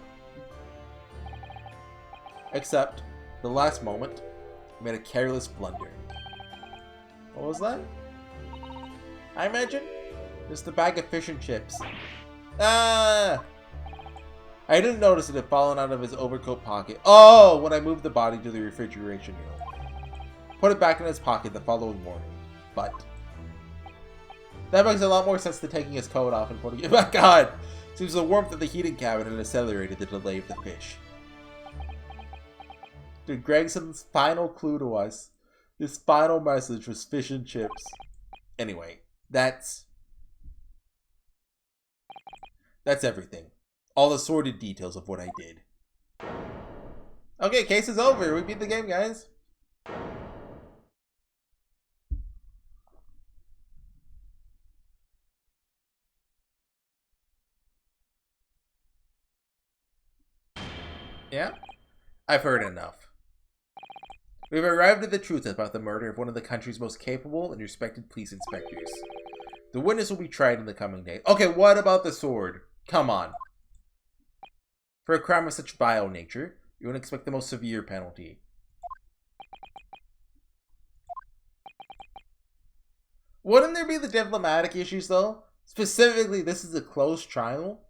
Except, the last moment, I made a careless blunder. What was that? I imagine? Just a bag of fish and chips. Ah! I didn't notice it had fallen out of his overcoat pocket. Oh! When I moved the body to the refrigeration room. Put it back in his pocket the following morning. But that makes a lot more sense than taking his coat off and putting it back on. Seems the warmth of the heating cabinet had accelerated the delay of the fish. Dude, Gregson's final clue to us, his final message was fish and chips. Anyway, that's everything. All the sordid details of what I did. Okay, case is over. We beat the game, guys. Yeah? I've heard enough. We've arrived at the truth about the murder of one of the country's most capable and respected police inspectors. The witness will be tried in the coming days. Okay, what about the sword? Come on. For a crime of such vile nature, you would expect the most severe penalty. Wouldn't there be the diplomatic issues, though? Specifically, this is a closed trial.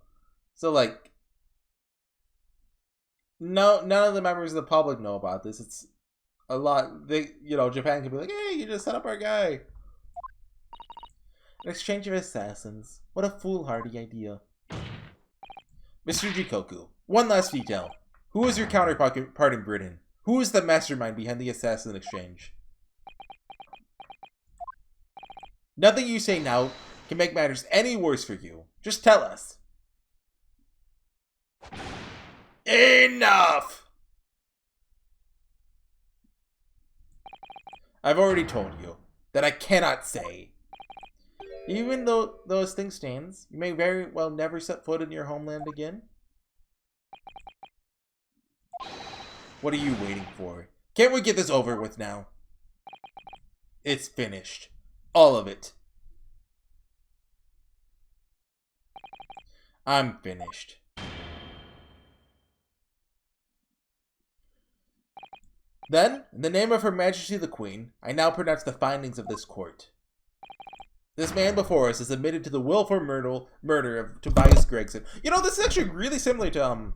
So, like, no, none of the members of the public know about this. It's a lot. Japan could be like, hey, you just set up our guy. An exchange of assassins. What a foolhardy idea. Mr. Jigoku, one last detail. Who is your counterpart in Britain? Who is the mastermind behind the assassin exchange? Nothing you say now can make matters any worse for you. Just tell us. Enough! I've already told you that I cannot say. Even though those things stands, you may very well never set foot in your homeland again. What are you waiting for? Can't we get this over with now? It's finished. All of it. I'm finished. Then, in the name of Her Majesty the Queen, I now pronounce the findings of this court. This man before us is admitted to the willful murder of Tobias Gregson. You know, this is actually really similar to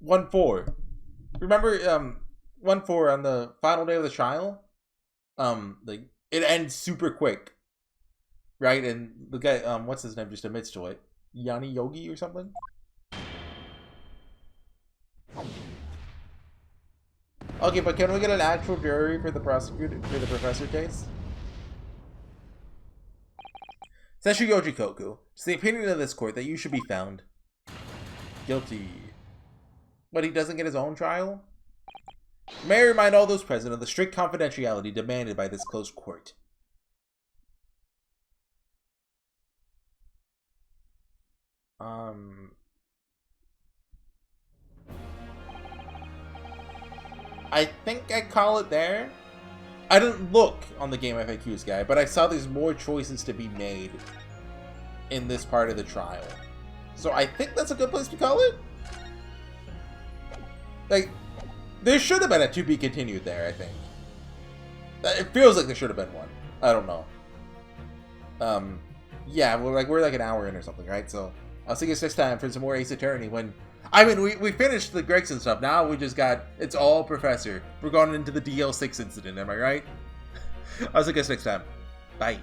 1-4. Remember 1-4 on the final day of the trial? Like it ends super quick, right? And the guy, what's his name, just admits to it. Yanni Yogi or something. Okay, but can we get an actual jury for the professor case? Sesshoyo Jigoku, it's the opinion of this court that you should be found guilty. But he doesn't get his own trial? May I remind all those present of the strict confidentiality demanded by this closed court. I think I call it there. I didn't look on the game FAQs guide, but I saw there's more choices to be made in this part of the trial. So I think that's a good place to call it. Like, there should have been a to be continued there, I think. It feels like there should have been one. I don't know. Yeah, we're like an hour in or something, right? So I'll see you guys next time for some more Ace Attorney when... I mean, we finished the Gregson stuff. Now we just got... It's all Professor. We're going into the DL6 incident, am I right? I'll see you guys next time. Bye.